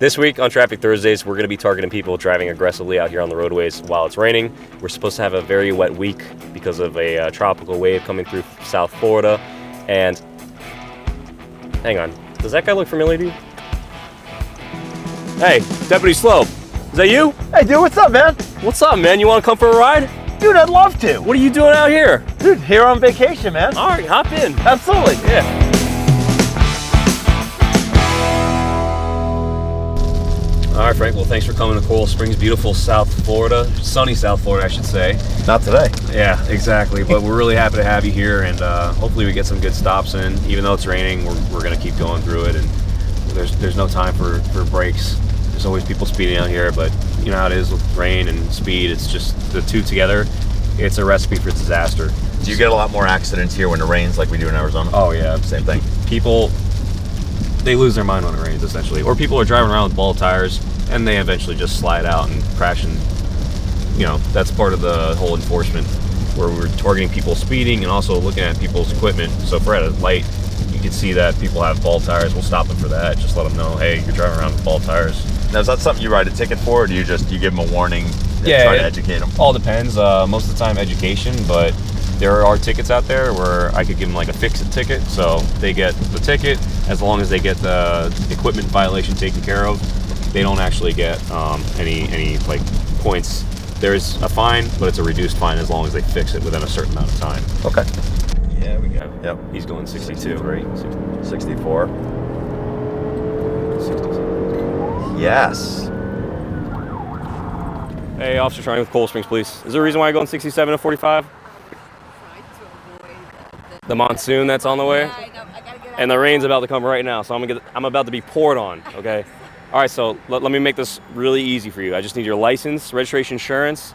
This week on Traffic Thursdays, we're going to be targeting people driving aggressively out here on the roadways while it's raining. We're supposed to have a very wet week because of a tropical wave coming through South Florida. And hang on, does that guy look familiar to you? Hey, Deputy Sloup, is that you? Hey, dude, what's up, man? What's up, man? You want to come for a ride? Dude, I'd love to. What are you doing out here? Dude, here on vacation, man. All right, hop in. Absolutely. Yeah. All right, Frank, well, thanks for coming to Coral Springs, beautiful South Florida, sunny South Florida, I should say. Not today. Yeah, exactly, but we're really happy to have you here, and hopefully we get some good stops in. Even though it's raining, we're going to keep going through it, and there's no time for breaks. There's always people speeding out here, but you know how it is with rain and speed. It's just the two together, it's a recipe for disaster. Do you get a lot more accidents here when it rains like we do in Arizona? Oh, yeah. Same thing. People, they lose their mind when it rains, essentially. Or people are driving around with bald tires, and they eventually just slide out and crash, and you know, that's part of the whole enforcement, where we're targeting people speeding and also looking at people's equipment. So if we're at a light, you can see that people have bald tires, we'll stop them for that. Just let them know, hey, you're driving around with bald tires. Now, is that something you write a ticket for, or do you give them a warning and try to educate them? All depends. Most of the time education, but there are tickets out there where I could give them like a fix-it ticket, so they get the ticket as long as they get the equipment violation taken care of. They don't actually get any like points. There's a fine, but it's a reduced fine as long as they fix it within a certain amount of time. Okay. Yeah, we go. Yep. He's going 62. 64. 67. Yes. Hey, Officer Charni with Coral Springs Police. Is there a reason why you're going 67 to 45? The monsoon that's on the way? Yeah, I know. I gotta get out. And the rain's about to come right now, so I'm about to be poured on, okay? All right, so let me make this really easy for you. I just need your license, registration, insurance,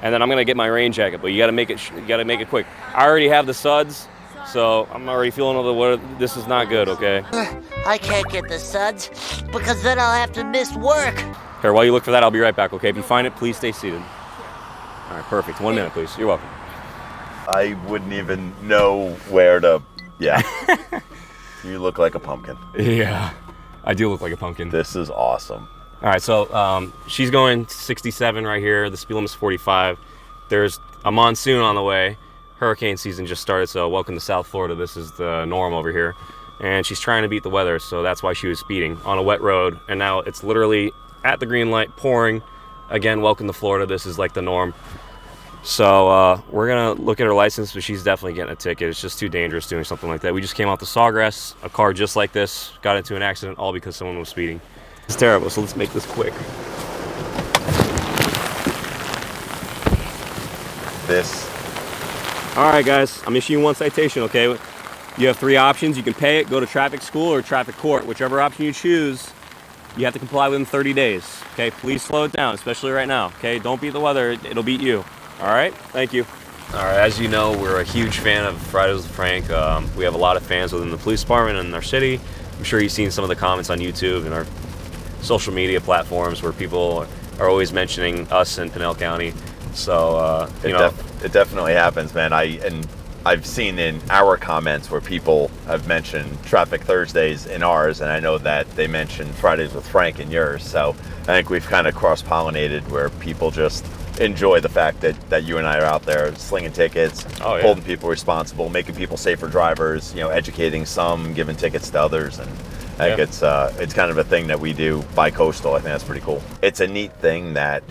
and then I'm gonna get my rain jacket. But you gotta make it quick. I already have the suds, so I'm already feeling this is not good, okay? I can't get the suds because then I'll have to miss work. Here, while you look for that, I'll be right back, okay? If you find it, please stay seated. All right, perfect. 1 minute, please. You're welcome. I wouldn't even know where to. Yeah. You look like a pumpkin. Yeah, I do look like a pumpkin. This is awesome. All right, so she's going 67 right here. The speed limit is 45. There's a monsoon on the way. Hurricane season just started, so welcome to South Florida. This is the norm over here. And she's trying to beat the weather, so that's why she was speeding on a wet road. And now it's literally at the green light, pouring. Again, welcome to Florida. This is like the norm. So we're gonna look at her license, but she's definitely getting a ticket. It's just too dangerous doing something like that. We just came off the Sawgrass. A car just like this got into an accident, all because someone was speeding. It's terrible, so let's make this quick. All right, guys, I'm issuing one citation, okay? You have 3 options. You can pay it, go to traffic school, or traffic court. Whichever option you choose, you have to comply within 30 days, okay? Please slow it down, especially right now, okay? Don't beat the weather, it'll beat you. All right, thank you. All right, as you know, we're a huge fan of Fridays with Frank. We have a lot of fans within the police department and in our city. I'm sure you've seen some of the comments on YouTube and our social media platforms where people are always mentioning us in Pinal County. So, It definitely happens, man. I've seen in our comments where people have mentioned Traffic Thursdays in ours, and I know that they mentioned Fridays with Frank in yours. So I think we've kind of cross-pollinated where people just enjoy the fact that you and I are out there slinging tickets, holding people responsible, making people safer drivers, educating some, giving tickets to others. And I think it's kind of a thing that we do bi-coastal. I think that's pretty cool. It's a neat thing that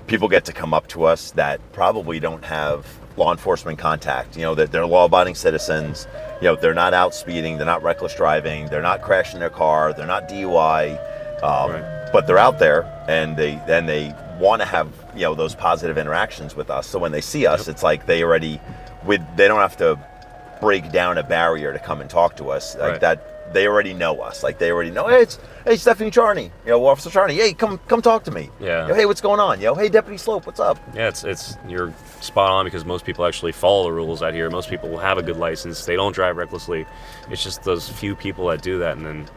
people get to come up to us that probably don't have law enforcement contact, that they're law-abiding citizens, they're not out speeding, they're not reckless driving, they're not crashing their car, they're not DUI, but they're out there and they want to have, those positive interactions with us. So when they see us, it's like they don't have to break down a barrier to come and talk to us like that. They already know us. Like they already know, hey, Stephanie Charni, Officer Charni, hey, come talk to me. Yeah. Hey, what's going on? Hey, Deputy Sloup, what's up? Yeah, it's you're spot on because most people actually follow the rules out here. Most people have a good license. They don't drive recklessly. It's just those few people that do that, and then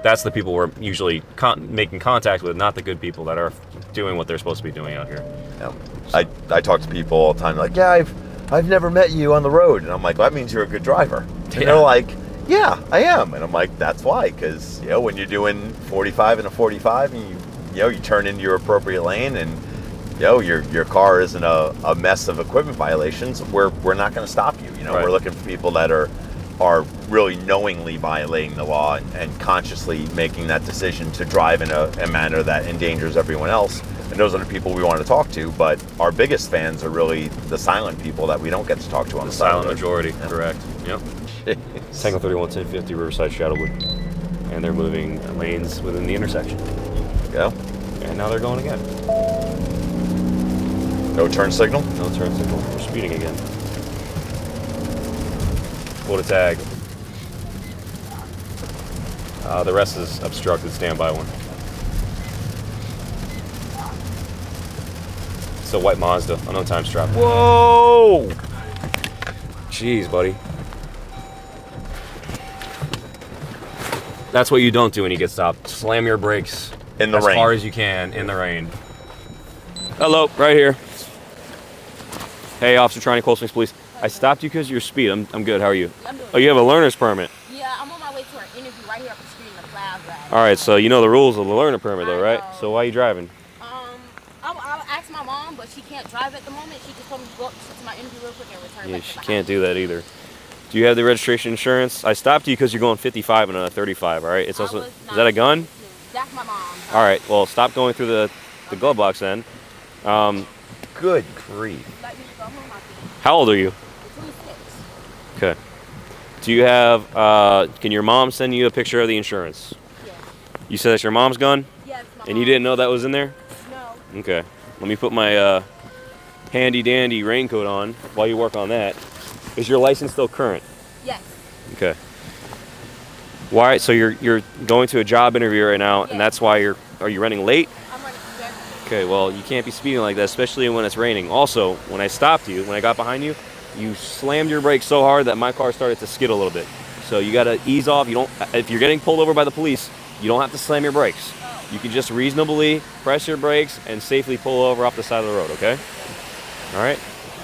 that's the people we're usually making contact with, not the good people that are doing what they're supposed to be doing out here. Yeah. So. I talk to people all the time like, yeah, I've never met you on the road, and I'm like, well, that means you're a good driver. And they're like, yeah, I am. And I'm like, that's why. Because, you know, when you're doing 45 and a 45 and you turn into your appropriate lane and, you know, your car isn't a mess of equipment violations, we're not going to stop you. You know, Right. We're looking for people that are really knowingly violating the law and consciously making that decision to drive in a manner that endangers everyone else. And those are the people we want to talk to, but our biggest fans are really the silent people that we don't get to talk to on the side of Silent the road. majority, correct. Yep. Tango 31 1050 Riverside Shadowwood, and they're moving lanes within the intersection. Go. And now they're going again. No turn signal? No turn signal. We're speeding again. Pulled a tag. The rest is obstructed. Stand by one. It's a white Mazda. Unknown time strap. Whoa! Jeez, buddy. That's what you don't do when you get stopped. Slam your brakes In the as rain. hard as you can in the rain. Hello, right here. Hey, Officer Charni, Cold Springs Police. I stopped you because of your speed. I'm good. How are you? I'm doing Oh, you have a learner's permit. Yeah, I'm on my way to an interview right here up the street in the plaza. All right, so you know the rules of the learner permit, though, right? I know. So why are you driving? I'll ask my mom, but she can't drive at the moment. She just told me to go up to my interview real quick and return Yeah, back to she the can't house. do that either. Do you have the registration insurance? I stopped you because you're going 55 and a 35. All right. It's I also. was Is not that a gun? That's my mom. All right. Well, stop going through the glove box then. Good grief. Let me go home, I think. How old are you? 26. Okay. Do you have? Can your mom send you a picture of the insurance? Yes. You said that's your mom's gun, Yes, my and you mom. didn't know that was in there. No. Okay. Let me put my handy dandy raincoat on while you work on that. Is your license still current? Yes. Okay. Why? So you're going to a job interview right now, and Yes. that's why are you running late? I'm running very Okay. Well, you can't be speeding like that, especially when it's raining. Also, when I stopped you, when I got behind you, you slammed your brakes so hard that my car started to skid a little bit. So you got to ease off. You don't. If you're getting pulled over by the police, you don't have to slam your brakes. You can just reasonably press your brakes and safely pull over off the side of the road. Okay. All right.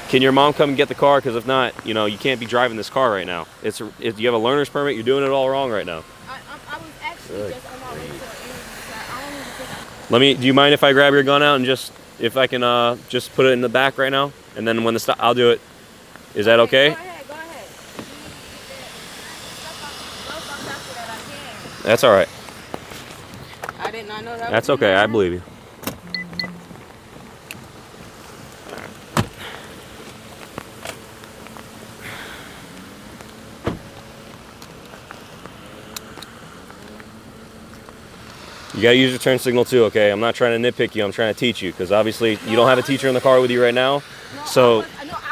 Can your mom come and get the car? Because if not, you can't be driving this car right now. If you have a learner's permit, you're doing it all wrong right now. I was actually Good just on my way to an interview, so I don't even think Let me. Do you mind if I grab your gun out and if I can just put it in the back right now, and then when I'll do it. Is that okay? Go ahead, go ahead. After that, I can. That's all right. I did not know that. That's was in okay. I there. believe you. You gotta use your turn signal too, okay? I'm not trying to nitpick you. I'm trying to teach you, because obviously you don't have a teacher in the car with you right now. No, So I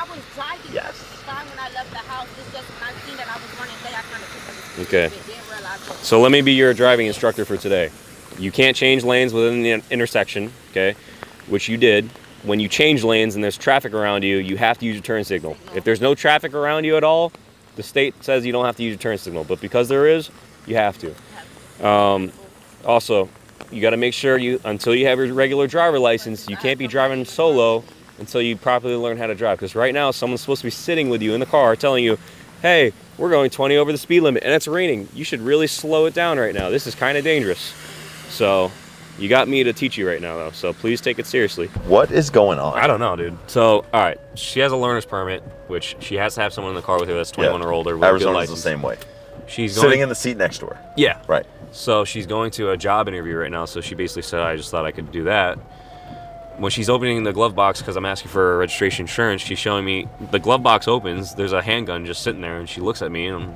was driving. Yes. It was fine when I left the house. It's just when I seen that I was running late, I kind of took Okay. Didn't realize it. So let me be your driving instructor for today. You can't change lanes within the intersection, okay? Which you did. When you change lanes and there's traffic around you, you have to use your turn signal. If there's no traffic around you at all, the state says you don't have to use your turn signal. But because there is, you have to. Also, you got to make sure until you have your regular driver license, you can't be driving solo until you properly learn how to drive. Because right now, someone's supposed to be sitting with you in the car telling you, hey, we're going 20 over the speed limit and it's raining. You should really slow it down right now. This is kind of dangerous. So you got me to teach you right now, though. So please take it seriously. What is going on? I don't know, dude. So, all right. She has a learner's permit, which she has to have someone in the car with her that's 21 or older with a good Arizona's license. the same way. She's Sitting going, in the seat next to her. yeah. Right. So she's going to a job interview right now. So she basically said, I just thought I could do that. When she's opening the glove box, because I'm asking for registration insurance, she's showing me the glove box opens. There's a handgun just sitting there, and she looks at me, and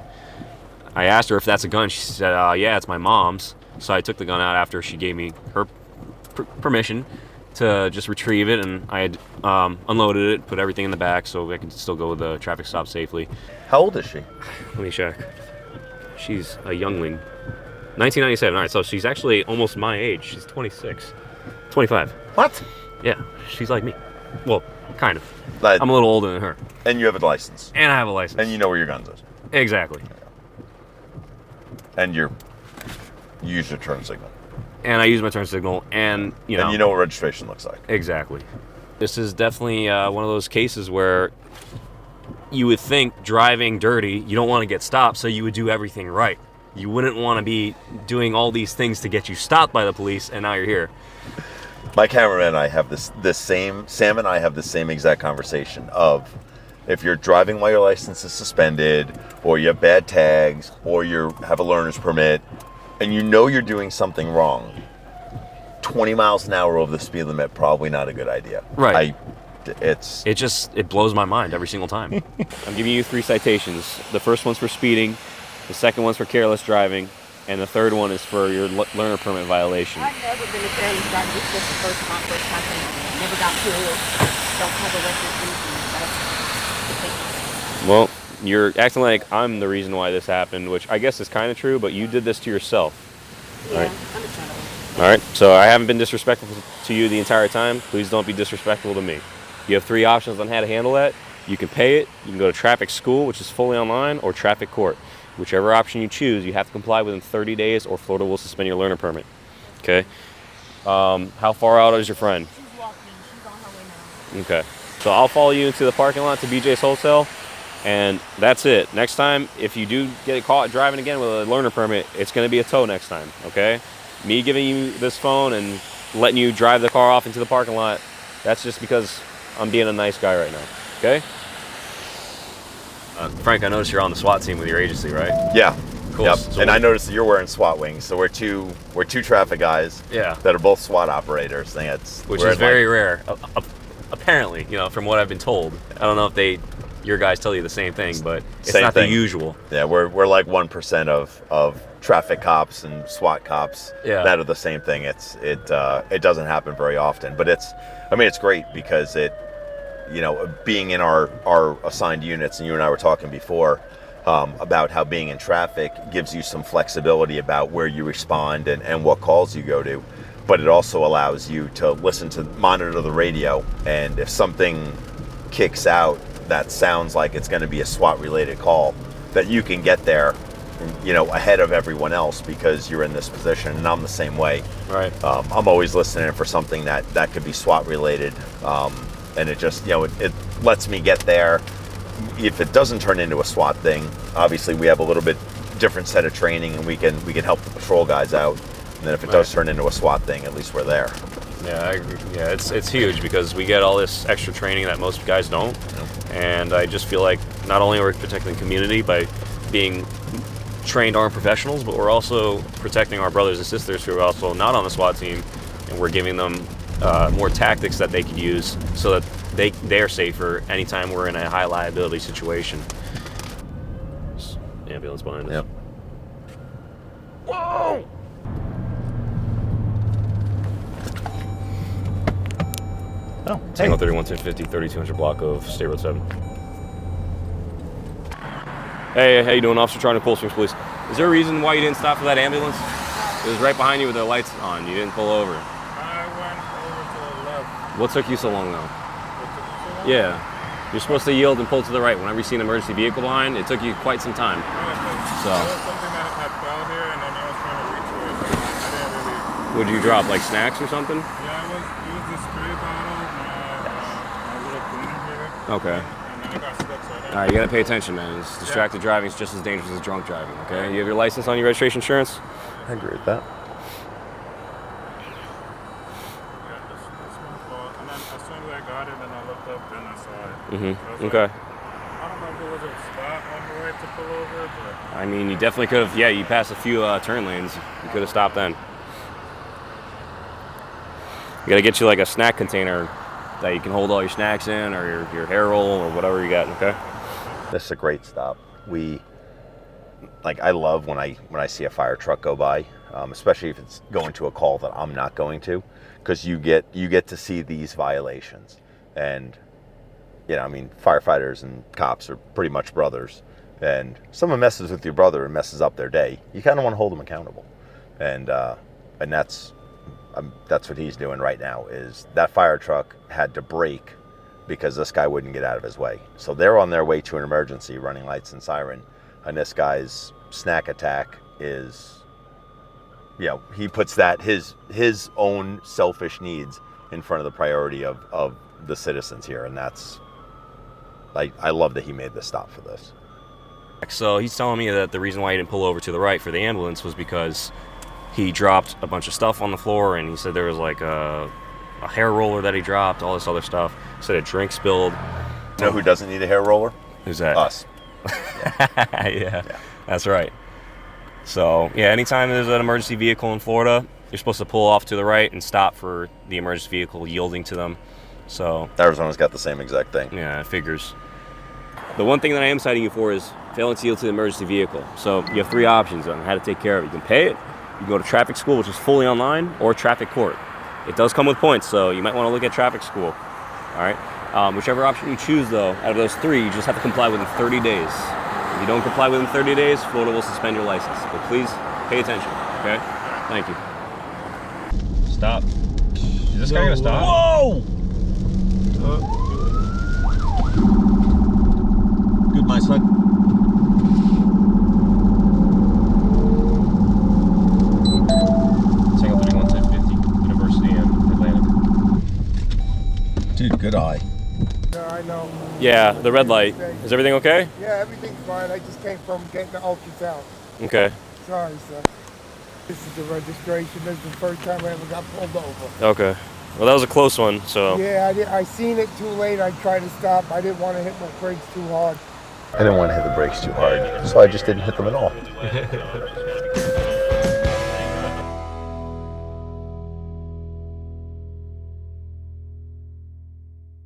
I asked her if that's a gun. She said, yeah, it's my mom's. So I took the gun out after she gave me her permission to just retrieve it, and I had unloaded it, put everything in the back so I could still go with the traffic stop safely. How old is she? Let me check. She's a youngling. 1997. All right, so she's actually almost my age. She's 26. 25. What? Yeah, she's like me. Well, kind of. That- I'm a little older than her. And you have a license. And I have a license. And you know where your guns is. Exactly. And you use your turn signal. And I use my turn signal, and you know. And you know what registration looks like. Exactly. This is definitely one of those cases where you would think driving dirty, you don't want to get stopped, so you would do everything right. You wouldn't want to be doing all these things to get you stopped by the police, and now you're here. My cameraman and I have Sam and I have the same exact conversation of, if you're driving while your license is suspended, or you have bad tags, or you have a learner's permit, and you know you're doing something wrong, 20 miles an hour over the speed limit, probably not a good idea. Right. It blows my mind every single time. I'm giving you 3 citations. The first one's for speeding, the second one's for careless driving, and the third one is for your learner permit violation. I've never been a careless driver. This is just the first time thing. Never got killed. Don't have a record, anything. Well, you're acting like I'm the reason why this happened, which I guess is kind of true, but you did this to yourself. Yeah, Right. understandable. All right, so I haven't been disrespectful to you the entire time. Please don't be disrespectful to me. You have 3 options on how to handle that. You can pay it, you can go to traffic school, which is fully online, or traffic court. Whichever option you choose, you have to comply within 30 days or Florida will suspend your learner permit. Okay? How far out is your friend? She's walking. She's on her way now. Okay. So I'll follow you into the parking lot to BJ's Wholesale, and that's it. Next time, if you do get caught driving again with a learner permit, it's going to be a tow next time, okay? Me giving you this phone and letting you drive the car off into the parking lot, that's just because I'm being a nice guy right now, okay? Frank, I noticed you're on the SWAT team with your agency, right? Yeah. Cool. Yep. So And I noticed that you're wearing SWAT wings, so we're two traffic guys. Yeah. That are both SWAT operators. I think Which is very rare. Apparently, from what I've been told. I don't know if your guys tell you the same thing, but it's Same not thing. the usual. Yeah, we're like 1% of traffic cops and SWAT cops that are the same thing. It doesn't happen very often, but it's great because being in our assigned units, and you and I were talking before about how being in traffic gives you some flexibility about where you respond and what calls you go to, but it also allows you to monitor the radio, and if something kicks out that sounds like it's going to be a SWAT related call, that you can get there ahead of everyone else because you're in this position. And I'm the same way. Right. I'm always listening for something that could be SWAT related, and it just it lets me get there. If it doesn't turn into a SWAT thing, obviously we have a little bit different set of training, and we can help the patrol guys out. And then if it does turn into a SWAT thing, at least we're there. Yeah, I agree. Yeah, it's huge because we get all this extra training that most guys don't. And I just feel like not only are we protecting the community by being trained armed professionals, but we're also protecting our brothers and sisters who are also not on the SWAT team, and we're giving them more tactics that they could use so that they're safer anytime we're in a high liability situation. Ambulance behind us. Yep. Whoa! Oh, Tango 31 1050, 3200 block of State Road 7. Hey, how you doing, Officer Charni, Cold Springs Police? Is there a reason why you didn't stop for that ambulance? It was right behind you with the lights on. You didn't pull over. I went over to the left. What took you so long, though? What took you so long? Yeah. You're supposed to yield and pull to the right. Whenever you see an emergency vehicle behind, it took you quite some time. So. There was something that had fell here, and then I was trying to reach for it. I didn't really. Would you drop, like snacks or something? Yeah, it was the spray bottle, my little cleaner here. Okay. And then I got stuck, so I didn't. All right, you gotta pay attention, man. Distracted driving is just as dangerous as drunk driving, okay? You have your license on your registration insurance? I agree with that. Yeah, this one fall. And then as soon as I got it, then I looked up, and I saw it. Mm-hmm. So I was Okay. like, I don't know if it was a spot on the right to pull over, but I mean, you definitely could have, you passed a few turn lanes. You could have stopped then. You gotta get you like a snack container that you can hold all your snacks in, or your hair roll, or whatever you got, okay? This is a great stop. I love when I see a fire truck go by, especially if it's going to a call that I'm not going to, because you get to see these violations. And firefighters and cops are pretty much brothers, and someone messes with your brother and messes up their day, you kind of want to hold them accountable. And that's what he's doing right now. Is that fire truck had to brake because this guy wouldn't get out of his way. So they're on their way to an emergency, running lights and siren, and this guy's snack attack is, he puts that his own selfish needs in front of the priority of the citizens here, and that's I love that he made the stop for this. So he's telling me that the reason why he didn't pull over to the right for the ambulance was because he dropped a bunch of stuff on the floor, and he said there was like a hair roller that he dropped, all this other stuff. He said a drink spilled. You know who doesn't need a hair roller? Who's that? Us. Yeah, that's right. So, yeah, anytime there's an emergency vehicle in Florida, you're supposed to pull off to the right and stop for the emergency vehicle yielding to them. So Arizona's got the same exact thing. yeah, it figures. The one thing that I am citing you for is failing to yield to the emergency vehicle. So you have 3 options on how to take care of it. You can pay it, you can go to traffic school, which is fully online, or traffic court. It does come with points, so you might want to look at traffic school. All right. Whichever option you choose, though, out of those 3, you just have to comply within 30 days. If you don't comply within 30 days, Florida will suspend your license. But please pay attention, okay? Thank you. Stop. Is this guy gonna stop? Whoa! Good, my son. Single 311050, University in Atlantic. Dude, good eye. Yeah, I know. Yeah, the red light. Is everything okay? Yeah, everything's fine. I just came from getting the ultrasound. Okay. Sorry, sir. This is the registration. This is the first time I ever got pulled over. Okay. Well, that was a close one, so. Yeah, I seen it too late. I tried to stop. I didn't want to hit my brakes too hard. I didn't want to hit the brakes too hard, so I just didn't hit them at all.